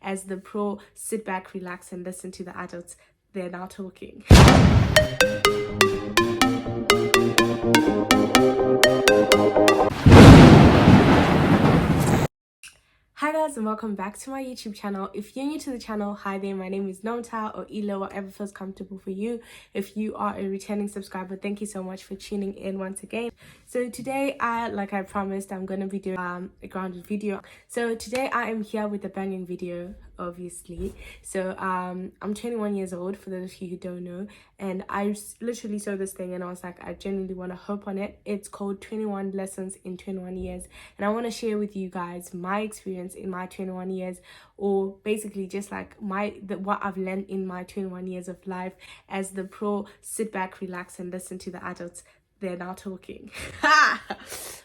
as the pro sit back, relax, and listen to the adults. They're now talking. Hi guys, and welcome back to my YouTube channel. If you're new to the channel, hi there, my name is Nomta or Elo, whatever feels comfortable for you. If you are a returning subscriber, thank you so much for tuning in once again. So today, like I promised, I'm going to be doing a grounded video. So today I am here with a banging video, obviously. So I'm 21 years old, for those of you who don't know, and I literally saw this thing and I was like, I genuinely want to hop on it. It's called 21 Lessons in 21 Years, and I want to share with you guys my experience in my 21 years, or basically just like what I've learned in my 21 years of life as the pro sit back, relax, and listen to the adults. They're now talking.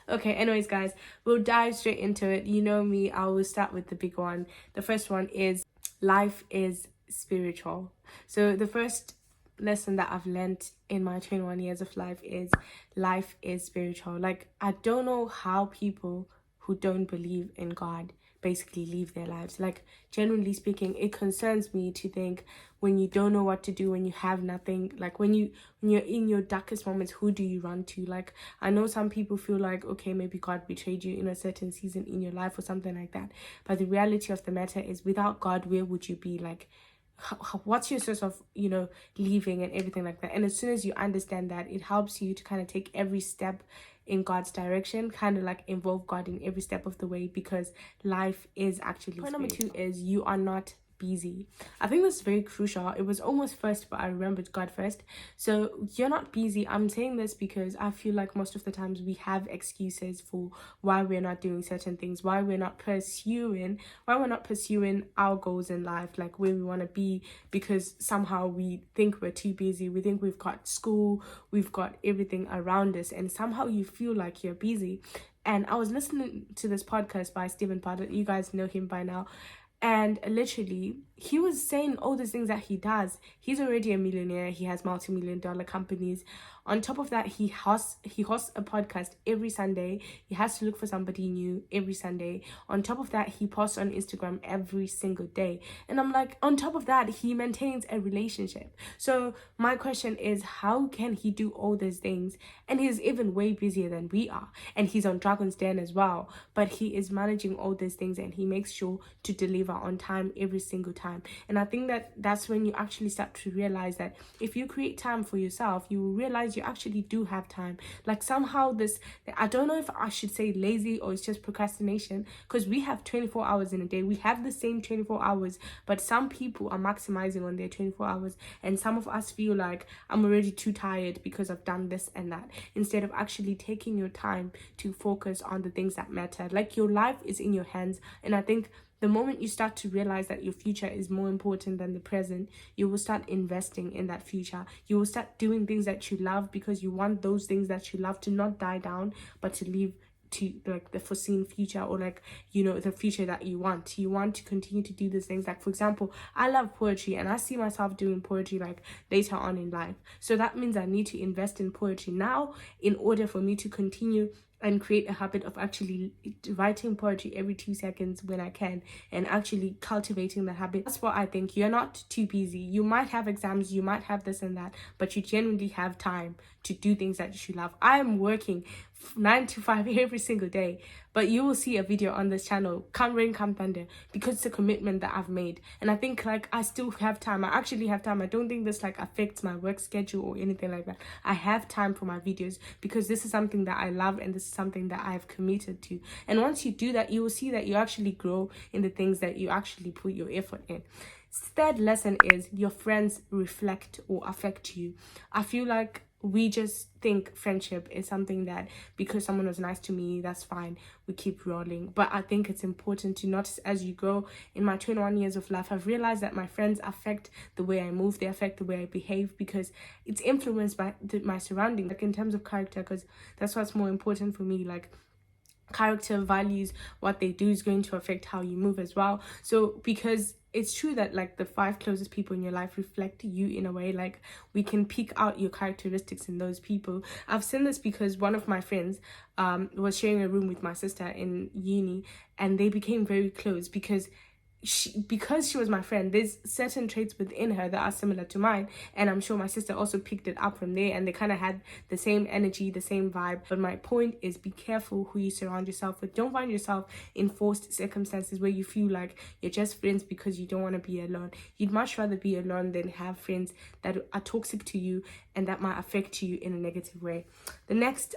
Okay, anyways guys, we'll dive straight into it. You know me, I will start with the big one. The first one is life is spiritual. So the first lesson that I've learned in my 21 years of life is life is spiritual. Like, I don't know how people who don't believe in God basically live their lives. Like, generally speaking, it concerns me to think, when you don't know what to do, when you have nothing, like when you're in your darkest moments, who do you run to? Like, I know some people feel like, okay, maybe God betrayed you in a certain season in your life or something like that, but the reality of the matter is, without God, where would you be? Like, what's your source of, leaving and everything like that? And as soon as you understand that, it helps you to kind of take every step in God's direction, kind of like involve God in every step of the way, because life is actually point number 2 is you are not busy. I think this is very crucial. It was almost first, but I remembered God first. So you're not busy. I'm saying this because I feel like most of the times we have excuses for why we're not doing certain things, why we're not pursuing our goals in life, like where we want to be, because somehow we think we're too busy. We think we've got school, we've got everything around us, and somehow you feel like you're busy. And I was listening to this podcast by Stephen Paddock. You guys know him by now. And literally, he was saying all the things that he does. He's already a millionaire. He has multi-million-dollar companies. On top of that, he hosts a podcast every Sunday. He has to look for somebody new every Sunday. On top of that, he posts on Instagram every single day. And I'm like, on top of that, he maintains a relationship. So my question is, how can he do all these things? And he's even way busier than we are. And he's on Dragon's Den as well. But he is managing all these things, and he makes sure to deliver on time every single time. And I think that that's when you actually start to realize that if you create time for yourself, you will realize you actually do have time. Like, somehow this, I don't know if I should say lazy or it's just procrastination, because we have 24 hours in a day. We have the same 24 hours, but some people are maximizing on their 24 hours, and some of us feel like, I'm already too tired because I've done this and that, instead of actually taking your time to focus on the things that matter. Like, your life is in your hands, and I think the moment you start to realize that your future is more important than the present, you will start investing in that future. You will start doing things that you love, because you want those things that you love to not die down, but to live to like the foreseen future, or like, the future that you want to continue to do these things. Like, for example, I love poetry, and I see myself doing poetry like later on in life. So that means I need to invest in poetry now in order for me to continue and create a habit of actually writing poetry every 2 seconds when I can, and actually cultivating the habit. That's what I think. You're not too busy. You might have exams, you might have this and that, but you genuinely have time to do things that you love. I'm working 9 to 5 every single day, but you will see a video on this channel, come rain come thunder, because it's a commitment that I've made. And I think, like, I still have time. I actually have time. I don't think this like affects my work schedule or anything like that. I have time for my videos, because this is something that I love, and this is something that I've committed to. And once you do that, you will see that you actually grow in the things that you actually put your effort in. Third lesson is your friends reflect or affect you. I feel like we just think friendship is something that, because someone was nice to me, that's fine, we keep rolling. But I think it's important to notice as you grow. In my 21 years of life, I've realized that my friends affect the way I move, they affect the way I behave, because it's influenced by my surroundings, like in terms of character, because that's what's more important for me. Like, character, values, what they do is going to affect how you move as well. So because it's true that like the 5 closest people in your life reflect you in a way, like we can pick out your characteristics in those people. I've seen this because one of my friends was sharing a room with my sister in uni, and they became very close because because she was my friend, there's certain traits within her that are similar to mine, and I'm sure my sister also picked it up from there, and they kind of had the same energy, the same vibe. But my point is, be careful who you surround yourself with. Don't find yourself in forced circumstances where you feel like you're just friends because you don't want to be alone. You'd much rather be alone than have friends that are toxic to you and that might affect you in a negative way. The next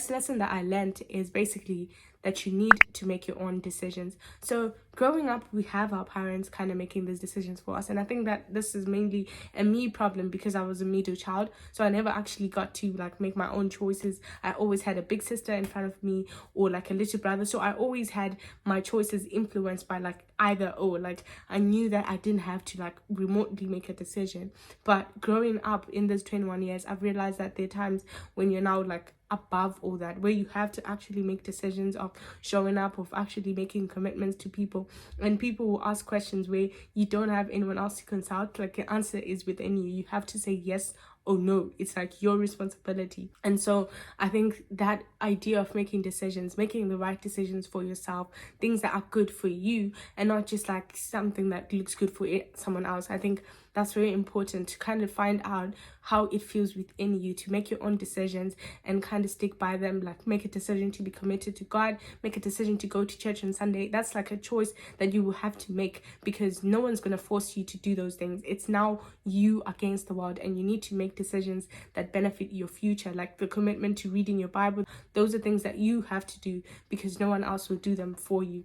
lesson that I learned is basically that you need to make your own decisions. So growing up, we have our parents kind of making these decisions for us, and I think that this is mainly a me problem because I was a middle child, so I never actually got to like make my own choices. I always had a big sister in front of me or like a little brother, so I always had my choices influenced by like either or. Like I knew that I didn't have to like remotely make a decision. But growing up in those 21 years, I've realized that there are times when you're now like above all that, where you have to actually make decisions of showing up, of actually making commitments to people, and people will ask questions where you don't have anyone else to consult. Like the answer is within you. You have to say yes or no. It's like your responsibility. And so I think that idea of making decisions, making the right decisions for yourself, things that are good for you and not just like something that looks good for someone else, I think that's very important, to kind of find out how it feels within you, to make your own decisions and kind of stick by them. Like make a decision to be committed to God, make a decision to go to church on Sunday. That's like a choice that you will have to make, because no one's going to force you to do those things. It's now you against the world, and you need to make decisions that benefit your future. Like the commitment to reading your Bible, those are things that you have to do because no one else will do them for you.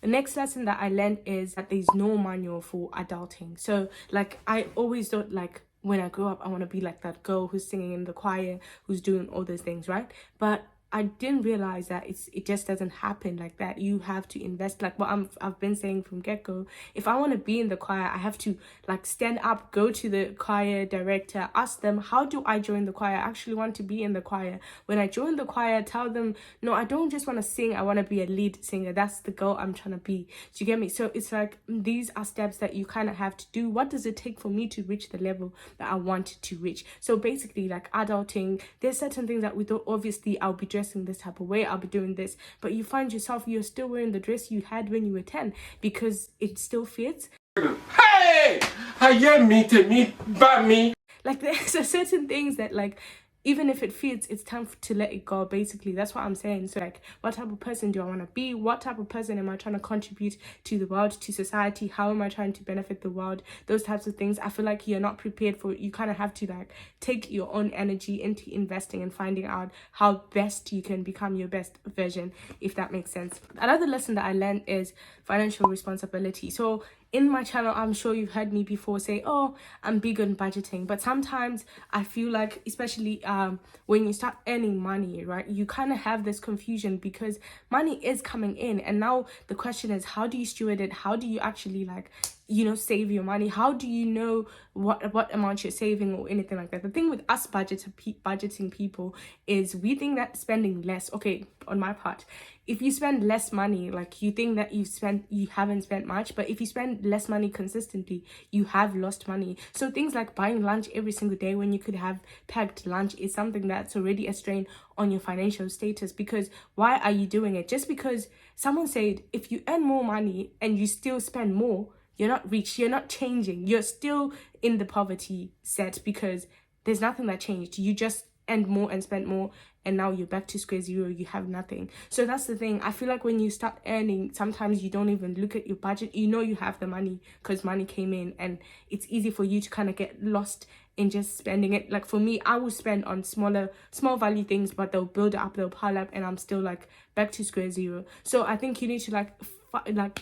The next lesson that I learned is that there's no manual for adulting. So like I always thought like when I grow up, I want to be like that girl who's singing in the choir, who's doing all those things, right? But I didn't realize that it just doesn't happen like that. You have to invest, like what I've been saying from get-go. If I want to be in the choir, I have to like stand up, go to the choir director, ask them, how do I join the choir? I actually want to be in the choir. When I join the choir, tell them, no, I don't just want to sing, I want to be a lead singer. That's the girl I'm trying to be. Do you get me? So it's like these are steps that you kind of have to do. What does it take for me to reach the level that I wanted to reach? So basically, like adulting, there's certain things that we thought, obviously I'll be dressing this type of way, I'll be doing this, but you find yourself, you're still wearing the dress you had when you were 10 because it still fits. Hey, I am me, but me. Like there's certain things that like, even if it fits, it's time to let it go. Basically, that's what I'm saying. So like, what type of person do I want to be? What type of person am I trying to contribute to the world, to society? How am I trying to benefit the world? Those types of things. I feel like you're not prepared for it. You kind of have to like take your own energy into investing and finding out how best you can become your best version, if that makes sense. Another lesson that I learned is financial responsibility. So in my channel, I'm sure you've heard me before say, oh, I'm big on budgeting. But sometimes I feel like, especially when you start earning money, right, you kind of have this confusion because money is coming in. And now the question is, how do you steward it? How do you actually like, you know, save your money? How do you know what amount you're saving or anything like that? The thing with us budgeting people is we think that spending less, okay, on my part, if you spend less money, like you think that you haven't spent much, but if you spend less money consistently, you have lost money. So things like buying lunch every single day when you could have packed lunch is something that's already a strain on your financial status. Because why are you doing it? Just because someone said if you earn more money and you still spend more, you're not rich, you're not changing, you're still in the poverty set because there's nothing that changed. You just earned more and spent more, and now you're back to square zero, you have nothing. So that's the thing. I feel like when you start earning, sometimes you don't even look at your budget. You know you have the money because money came in, and it's easy for you to kind of get lost in just spending it. Like for me, I will spend on small value things, but they'll build up, they'll pile up, and I'm still like back to square zero. So I think you need to like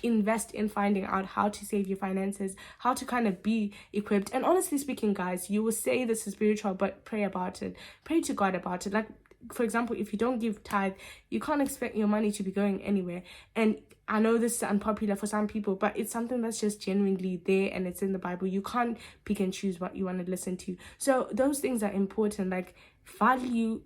invest in finding out how to save your finances, how to kind of be equipped. And honestly speaking, guys, you will say this is spiritual, but pray about it. Pray to God about it. Like, for example, if you don't give tithe, you can't expect your money to be going anywhere. And I know this is unpopular for some people, but it's something that's just genuinely there, and it's in the Bible. You can't pick and choose what you want to listen to. So those things are important. Like, value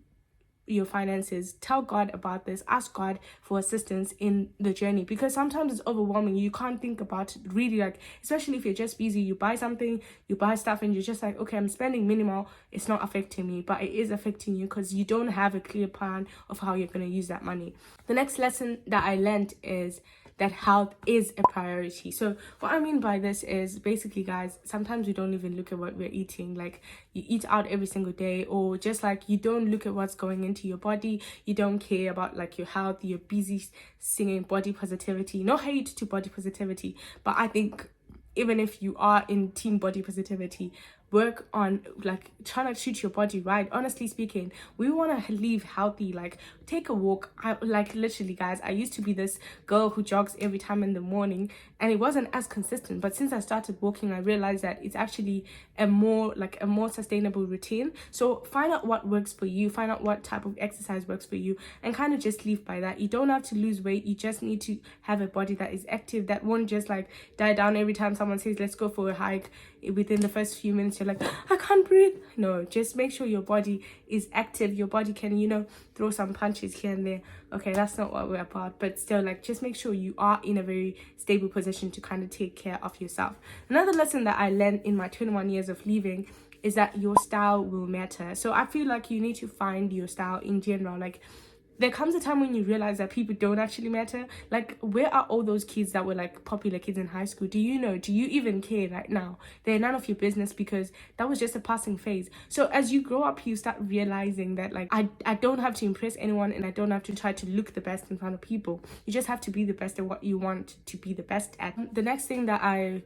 your finances, tell God about this, ask God for assistance in the journey, because sometimes it's overwhelming. You can't think about it really, like, especially if you're just busy, you buy something, you buy stuff, and you're just like, okay, I'm spending minimal, it's not affecting me, but it is affecting you because you don't have a clear plan of how you're going to use that money. The next lesson that I learned is that health is a priority. So what I mean by this is basically, guys, sometimes we don't even look at what we're eating. Like, you eat out every single day, or just like you don't look at what's going into your body. You don't care about like your health. You're busy singing body positivity. No hate to body positivity, but I think even if you are in team body positivity, work on like trying to treat your body right. Honestly speaking, we want to live healthy. Like, take a walk. I like, literally, guys, I used to be this girl who jogs every time in the morning, and it wasn't as consistent, but since I started walking, I realized that it's actually a more sustainable routine. So find out what works for you, find out what type of exercise works for you, and kind of just live by that. You don't have to lose weight, you just need to have a body that is active, that won't just like die down every time someone says let's go for a hike. Within the first few minutes you're like, I can't breathe. No, just make sure your body is active. Your body can, you know, throw some punches here and there. Okay, that's not what we're about, but still, like, just make sure you are in a very stable position to kind of take care of yourself. Another lesson that I learned in my 21 years of living is that your style will matter. So I feel like you need to find your style in general. Like, there comes a time when you realize that people don't actually matter. Like, where are all those kids that were like popular kids in high school? Do you know? Do you even care right now? They're none of your business, because that was just a passing phase. So as you grow up, you start realizing that like, I don't have to impress anyone, and I don't have to try to look the best in front of people. You just have to be the best at what you want to be the best at. The next thing that I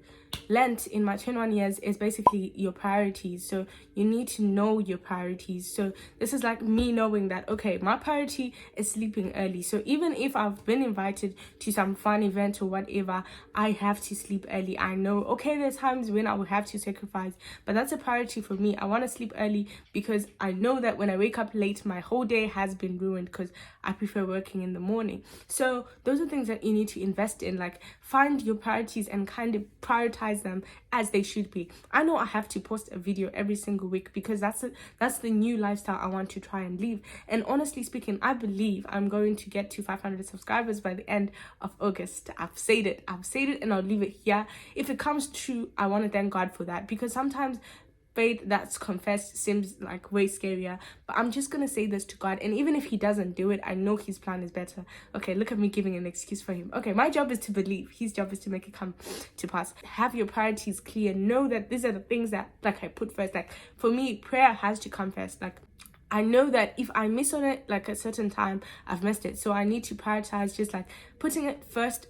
learned in my 21 years is basically your priorities. So you need to know your priorities. So this is like me knowing that, okay, my priority is sleeping early. So even if I've been invited to some fun event or whatever, I have to sleep early. I know, okay, there's times when I will have to sacrifice, but that's a priority for me. I want to sleep early because I know that when I wake up late, my whole day has been ruined, because I prefer working in the morning. So those are things that you need to invest in. Like, find your priorities and kind of prioritize them as they should be. I know I have to post a video every single week because that's the new lifestyle I want to try and live. And honestly speaking, I believe I'm going to get to 500 subscribers by the end of August. I've said it, and I'll leave it here. If it comes true, I want to thank God for that, because sometimes faith that's confessed seems like way scarier, but I'm just gonna say this to God, and even if he doesn't do it, I know his plan is better. Okay, look at me giving an excuse for him. Okay, my job is to believe, his job is to make it come to pass. Have your priorities clear. Know that these are the things that like I put first. Like, for me, prayer has to come first. Like, I know that if I miss on it like a certain time, I've missed it. So I need to prioritize, just like putting it first.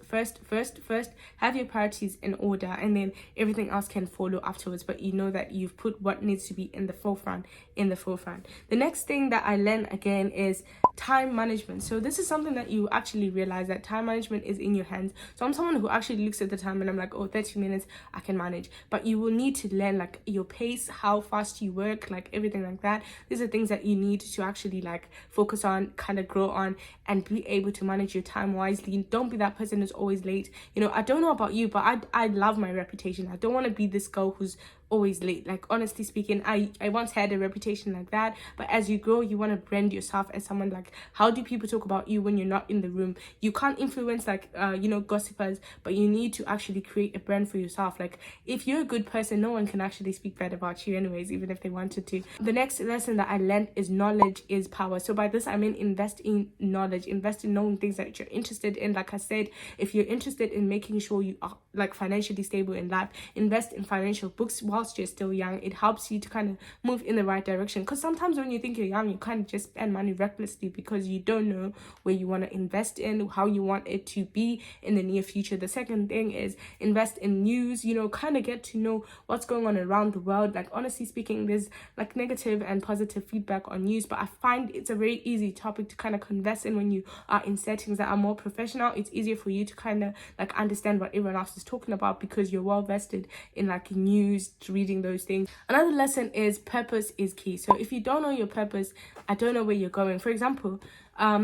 Have your priorities in order, and then everything else can follow afterwards. But you know that you've put what needs to be in the forefront. The next thing that I learned again is time management. So this is something that you actually realize, that time management is in your hands. So I'm someone who actually looks at the time and I'm like, oh, 30 minutes I can manage. But you will need to learn like your pace, how fast you work, like everything like that. These are things that you need to actually like focus on, kind of grow on, and be able to manage your time wisely. Don't be that person who's always late. You know, I don't know about you, but I love my reputation. I don't want to be this girl who's always late. Like, honestly speaking, I once had a reputation like that, but as you grow, you want to brand yourself as someone like, how do people talk about you when you're not in the room? You can't influence like gossipers, but you need to actually create a brand for yourself. Like, if you're a good person, no one can actually speak bad about you anyways, even if they wanted to. The next lesson that I learned is knowledge is power. So by this I mean invest in knowledge, invest in knowing things that you're interested in. Like I said, if you're interested in making sure you are like financially stable in life, invest in financial books whilst you're still young. It helps you to kind of move in the right direction, because sometimes when you think you're young, you kind of just spend money recklessly because you don't know where you want to invest in, how you want it to be in the near future. The second thing is invest in news, kind of get to know what's going on around the world. Like, honestly speaking, there's like negative and positive feedback on news, but I find it's a very easy topic to kind of converse in when you are in settings that are more professional. It's easier for you to kind of like understand what everyone else is talking about because you're well vested in like news, reading those things. Another lesson is purpose is key. So if you don't know your purpose, I don't know where you're going. For example,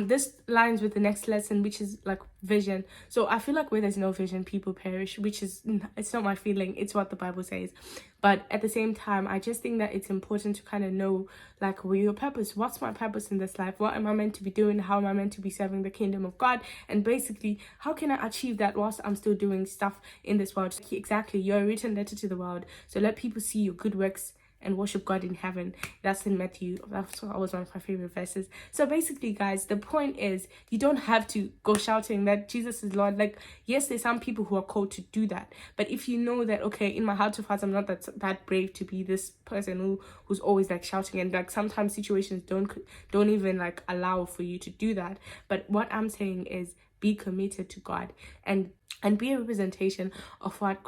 this lines with the next lesson, which is like vision. So I feel like where there's no vision, people perish, which is, it's not my feeling, it's what the Bible says. But at the same time, I just think that it's important to kind of know like where your purpose, what's my purpose in this life, what am I meant to be doing, how am I meant to be serving the kingdom of God, and basically how can I achieve that whilst I'm still doing stuff in this world. Exactly, you're a written letter to the world, so let people see your good works and worship God in heaven. That's in Matthew. That was one of my favorite verses. So basically, guys, the point is you don't have to go shouting that Jesus is Lord. Like, yes, there's some people who are called to do that, but if you know that, okay, in my heart of hearts, I'm not that brave to be this person who's always like shouting, and like sometimes situations don't even like allow for you to do that. But what I'm saying is, be committed to God and be a representation of what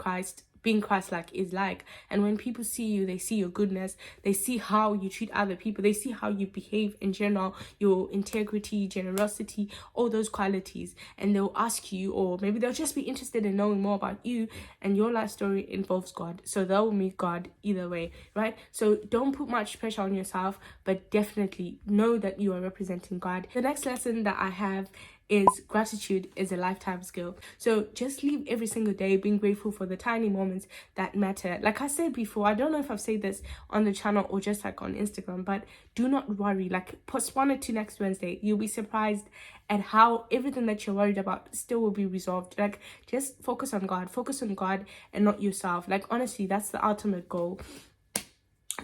being Christ-like is like. And when people see you, they see your goodness, they see how you treat other people, they see how you behave in general, your integrity, generosity, all those qualities, and they'll ask you, or maybe they'll just be interested in knowing more about you, and your life story involves God, so they'll meet God either way, right? So don't put much pressure on yourself, but definitely know that you are representing God. The next lesson that I have is gratitude is a lifetime skill. So just live every single day being grateful for the tiny moments that matter. Like I said before, I don't know if I've said this on the channel or just like on Instagram, but do not worry. Like, postpone it to next Wednesday. You'll be surprised at how everything that you're worried about still will be resolved. Like, just focus on God and not yourself. Like, honestly, that's the ultimate goal.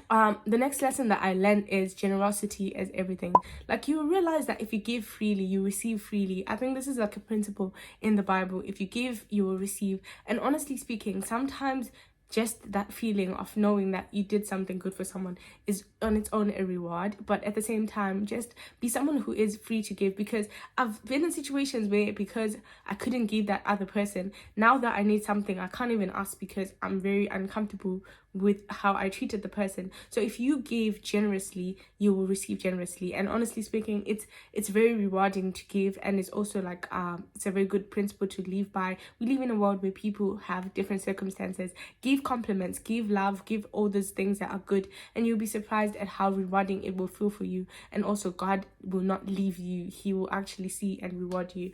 The next lesson that I learned is generosity is everything. Like, you will realize that if you give freely, you receive freely. I think this is like a principle in the Bible. If you give, you will receive. And honestly speaking, sometimes just that feeling of knowing that you did something good for someone is on its own a reward. But at the same time, just be someone who is free to give, because I've been in situations where, because I couldn't give that other person, now that I need something, I can't even ask because I'm very uncomfortable with how I treated the person. So if you give generously, you will receive generously. And honestly speaking, it's very rewarding to give, and it's also like it's a very good principle to live by. We live in a world where people have different circumstances. Give compliments, give love, give all those things that are good, and you'll be surprised at how rewarding it will feel for you. And also, God will not leave you. He will actually see and reward you.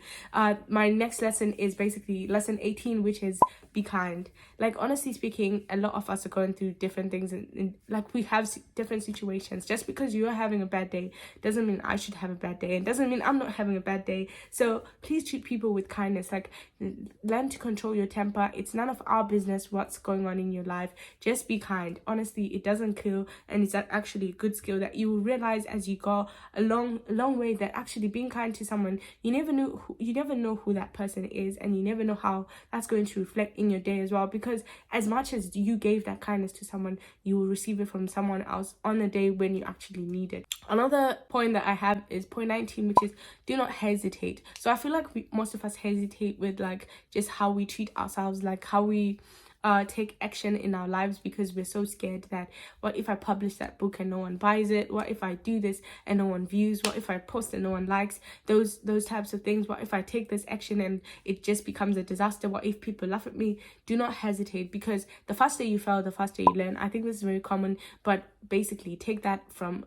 My next lesson is basically lesson 18, which is be kind. Like, honestly speaking, a lot of us are going through different things, and like, we have different situations. Just because you're having a bad day doesn't mean I should have a bad day, and doesn't mean I'm not having a bad day. So please treat people with kindness. Like, learn to control your temper. It's none of our business what's going on in your life. Just be kind. Honestly, it doesn't kill, and it's actually a good skill that you will realize as you go a long way, that actually being kind to someone, you never know who that person is, and you never know how that's going to reflect in your day as well. Because as much as you gave that kindness to someone, you will receive it from someone else on the day when you actually need it. Another point that I have is point 19, which is do not hesitate. So I feel like most of us hesitate with like just how we treat ourselves, like how we take action in our lives, because we're so scared that, what if I publish that book and no one buys it? What if I do this and no one views? What if I post and no one likes? Those types of things. What if I take this action and it just becomes a disaster? What if people laugh at me? Do not hesitate, because the faster you fail, the faster you learn. I think this is very common, but basically take that from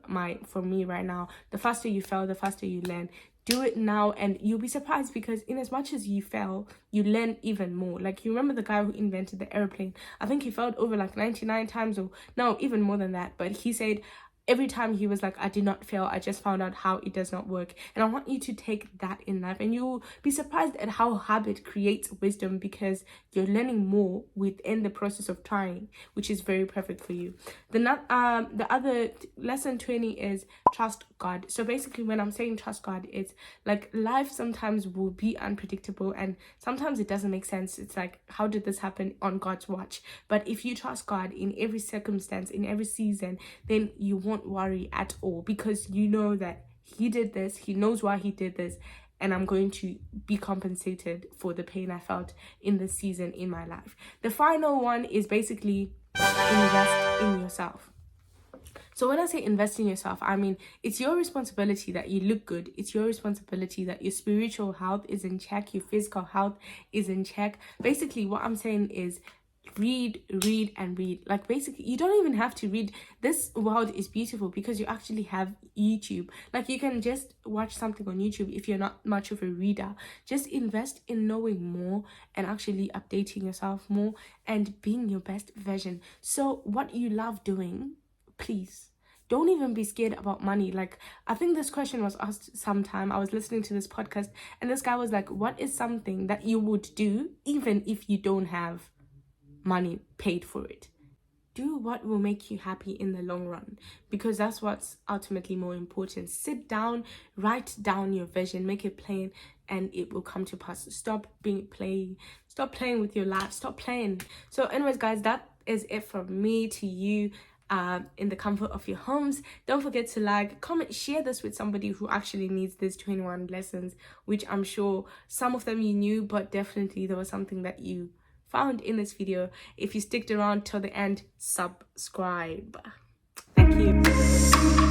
me right now. The faster you fail, the faster you learn. Do it now, and you'll be surprised, because in as much as you fail, you learn even more. Like, you remember the guy who invented the airplane? I think he failed over like 99 times, or no, even more than that. But he said every time he was like, I did not fail, I just found out how it does not work. And I want you to take that in life, and you'll be surprised at how habit creates wisdom, because you're learning more within the process of trying, which is very perfect for you. The other lesson 20 is trust God. So basically, when I'm saying trust God, it's like life sometimes will be unpredictable, and sometimes it doesn't make sense. It's like, how did this happen on God's watch? But if you trust God in every circumstance, in every season, then you won't worry at all, because you know that he did this, he knows why he did this, and I'm going to be compensated for the pain I felt in this season in my life. The final one is basically invest in yourself. So when I say invest in yourself, I mean, it's your responsibility that you look good. It's your responsibility that your spiritual health is in check, your physical health is in check. Basically, what I'm saying is read. Like, basically, you don't even have to read. This world is beautiful because you actually have YouTube. Like, you can just watch something on YouTube if you're not much of a reader. Just invest in knowing more and actually updating yourself more and being your best version. So what you love doing, please don't even be scared about money. Like, I think this question was asked sometime. I was listening to this podcast, and this guy was like, what is something that you would do even if you don't have money paid for it? do what will make you happy in the long run, because that's what's ultimately more important. Sit down, write down your vision, make it plain, and it will come to pass. Stop playing with your life. Stop playing. So anyways, guys, that is it from me to you. In the comfort of your homes. Don't forget to like, comment, share this with somebody who actually needs these 21 lessons, which I'm sure some of them you knew, but definitely there was something that you found in this video. If you sticked around till the end, subscribe. Thank you.